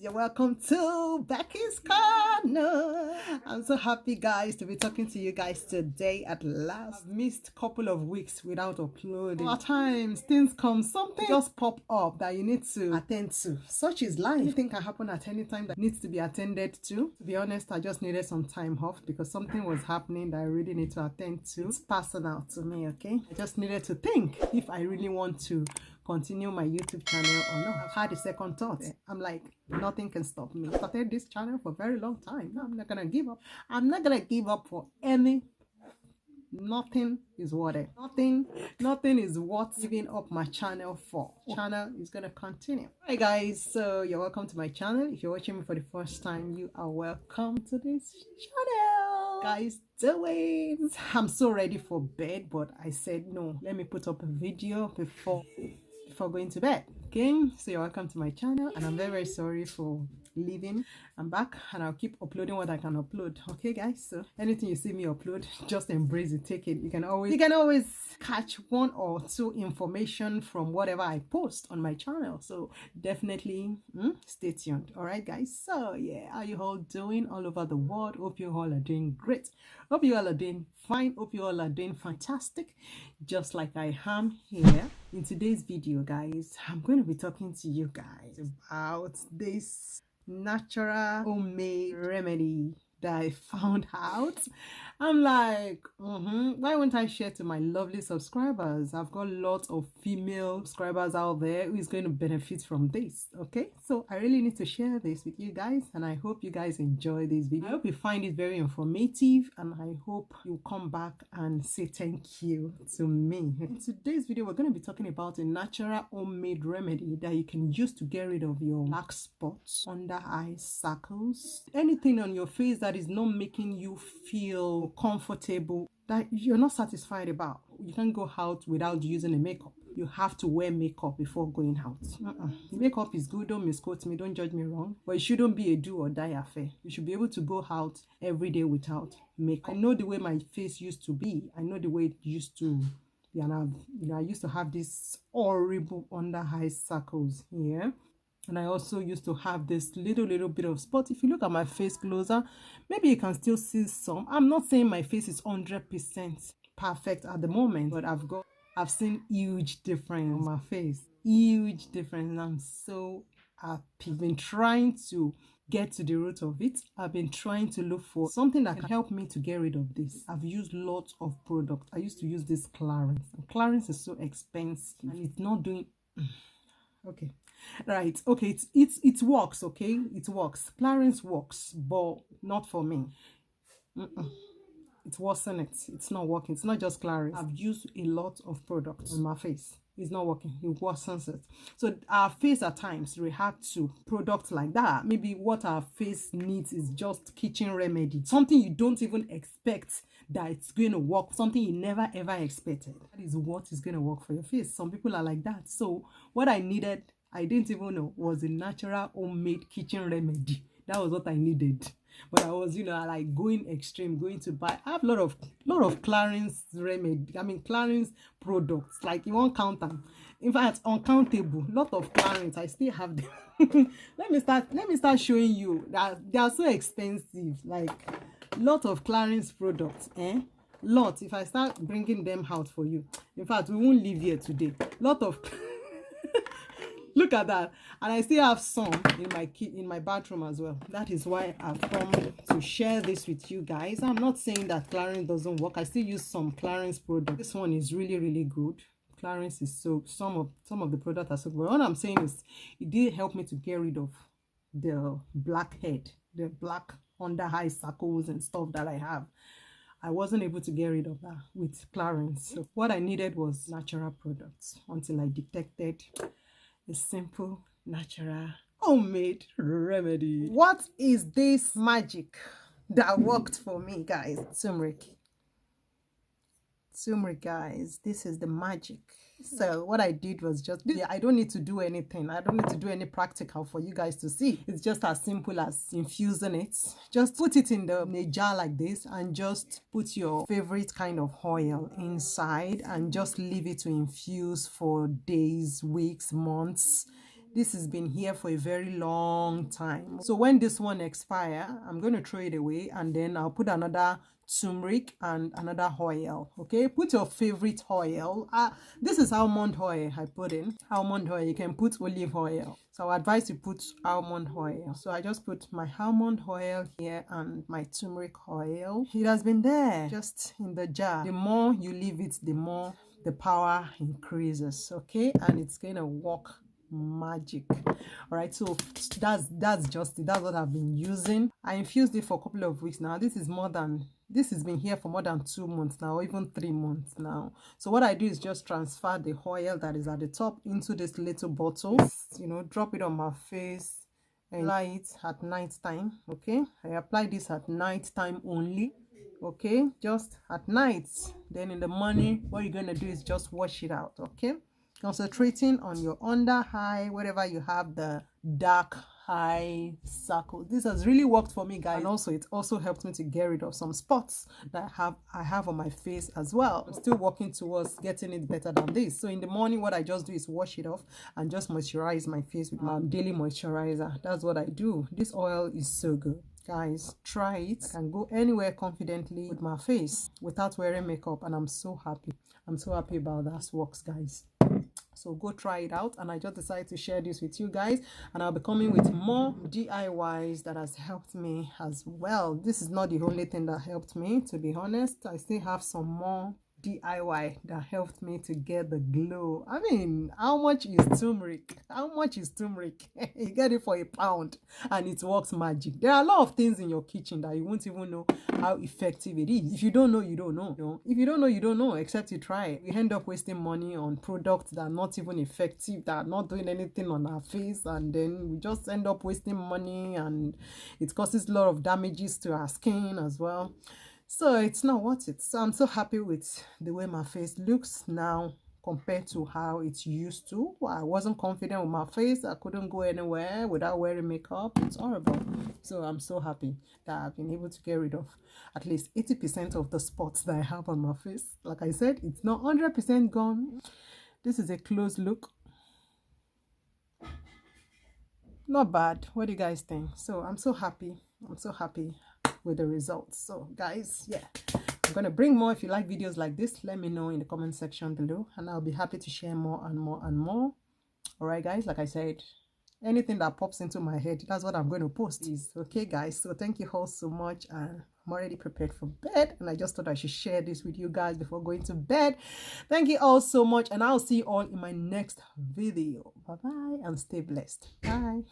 You're welcome to Becky's Corner. I'm so happy, guys, to be talking to you guys today at last. I've missed a couple of weeks without uploading. At times, things come, something just pop up that you need to attend to. Such is life. Anything can happen at any time that needs to be attended to. To be honest, I just needed some time off because something was happening that I really need to attend to. It's personal to me, okay? I just needed to think if I really want to continue my YouTube channel or not. I've had a second thought. I'm like, nothing can stop me. I started this channel for a very long time. No, I'm not gonna give up. I'm not gonna give up for any. Nothing is worth it. Nothing is worth giving up my channel for. Channel is gonna continue. Hi guys, so you're welcome to my channel. If you're watching me for the first time, you are welcome to this channel. Guys, doing. I'm so ready for bed, but I said no. Let me put up a video before going to bed. Okay, so you're welcome to my channel, and I'm very sorry for leaving. I'm back and I'll keep uploading what I can upload. Okay guys, so anything you see me upload, just embrace it, take it. You can always catch one or two information from whatever I post on my channel, so definitely stay tuned. All right guys, so yeah, how you all doing all over the world? Hope you all are doing great. Hope you all are doing fine. Hope you all are doing fantastic, just like I am here. In today's video, guys, I'm going to be talking to you guys about this natural homemade remedy that I found out. I'm like, why won't I share to my lovely subscribers? I've got lots of female subscribers out there who is going to benefit from this. Okay, so I really need to share this with you guys, and I hope you guys enjoy this video. I hope you find it very informative, and I hope you come back and say thank you to me. In today's video, we're going to be talking about a natural homemade remedy that you can use to get rid of your black spots, under eye circles, anything on your face that is not making you feel comfortable, that you're not satisfied about. You can't go out without using a makeup. You have to wear makeup before going out. Makeup is good, don't misquote me, don't judge me wrong, but it shouldn't be a do or die affair. You should be able to go out every day without makeup. I know the way my face used to be. I know the way it used to be, and I used to have these horrible under eye circles here. And I also used to have this little bit of spot. If you look at my face closer, maybe you can still see some. I'm not saying my face is 100% perfect at the moment, but I've seen huge difference on my face. Huge difference. And I'm so happy. I've been trying to get to the root of it. I've been trying to look for something that can help me to get rid of this. I've used lots of products. I used to use this Clarins. And Clarins is so expensive and it's not doing okay. Right, okay, it works, okay, it works. Clarins works, but not for me. It wasn't. It's not working. It's not just Clarins. I've used a lot of products on my face. It's not working. It worsens it. So our face at times react to products like that. Maybe what our face needs is just kitchen remedy, something you don't even expect that it's going to work, something you never ever expected. That is what is going to work for your face. Some people are like that. So what I needed, I didn't even know, was a natural homemade kitchen remedy. That was what I needed. But I was, like going extreme, going to buy. I have a lot of Clarins remedy. I mean, Clarins products. Like, you won't count them. In fact, uncountable. Lot of Clarins. I still have them. Let me start showing you that they are so expensive. Like, lot of Clarins products. Lot. If I start bringing them out for you, in fact, we won't leave here today. Lot of. Look at that. And I still have some in my bathroom as well. That is why I've come to share this with you guys. I'm not saying that Clarins doesn't work. I still use some Clarins product. This one is really good. Clarins is so, some of the products are so good. What I'm saying is it did help me to get rid of the blackhead, the black under eye circles and stuff that I have. I wasn't able to get rid of that with Clarins. So what I needed was natural products until I detected a simple, natural, homemade remedy. What is this magic that worked for me, guys? Turmeric, guys. This is the magic. So what I did was just, I don't need to do anything. I don't need to do any practical for you guys to see. It's just as simple as infusing it. Just put it in a jar like this and just put your favorite kind of oil inside and just leave it to infuse for days, weeks, months. This has been here for a very long time. So when this one expire, I'm going to throw it away, and then I'll put another turmeric and another oil. Okay, put your favorite oil. This is almond oil I put in. Almond oil. You can put olive oil. So I advise you put almond oil. So I just put my almond oil here and my turmeric oil. It has been there just in the jar. The more you leave it, the more the power increases. Okay, and it's gonna work magic. All right, so that's just it. That's what I've been using. I infused it for a couple of weeks now. This has been here for more than 2 months now, or even 3 months now. So what I do is just transfer the oil that is at the top into this little bottle, you know, drop it on my face and apply it at night time. Okay, I apply this at night time only. Okay, just at night. Then in the morning, what you're gonna do is just wash it out. Okay, concentrating on your under eye, wherever you have the dark eye circle. This has really worked for me, guys, and also it also helped me to get rid of some spots that I have on my face as well. I'm still working towards getting it better than this. So in the morning, what I just do is wash it off and just moisturize my face with my daily moisturizer. That's what I do. This oil is so good, guys. Try it. I can go anywhere confidently with my face without wearing makeup, and I'm so happy. I'm so happy about that works, guys. So go try it out, and I just decided to share this with you guys, and I'll be coming with more DIYs that has helped me as well. This is not the only thing that helped me, to be honest. I still have some more DIY that helped me to get the glow. I mean, how much is turmeric? How much is turmeric? You get it for £1 and it works magic. There are a lot of things in your kitchen that you won't even know how effective it is. If you don't know, you don't know. You know? If you don't know, you don't know, except you try it. We end up wasting money on products that are not even effective, that are not doing anything on our face, and then we just end up wasting money, and it causes a lot of damages to our skin as well. So it's not worth it. So I'm so happy with the way my face looks now compared to how it used to. I wasn't confident with my face. I couldn't go anywhere without wearing makeup. It's horrible. So I'm so happy that I've been able to get rid of at least 80% of the spots that I have on my face. Like I said, it's not 100% gone. This is a close look. Not bad. What do you guys think? So I'm so happy. I'm so happy with the results. So guys, yeah, I'm gonna bring more. If you like videos like this, let me know in the comment section below, and I'll be happy to share more and more and more. All right, guys, like I said, anything that pops into my head, that's what I'm going to post. Okay, guys, so thank you all so much, and I'm already prepared for bed, and I just thought I should share this with you guys before going to bed. Thank you all so much, and I'll see you all in my next video. Bye bye, and stay blessed. Bye.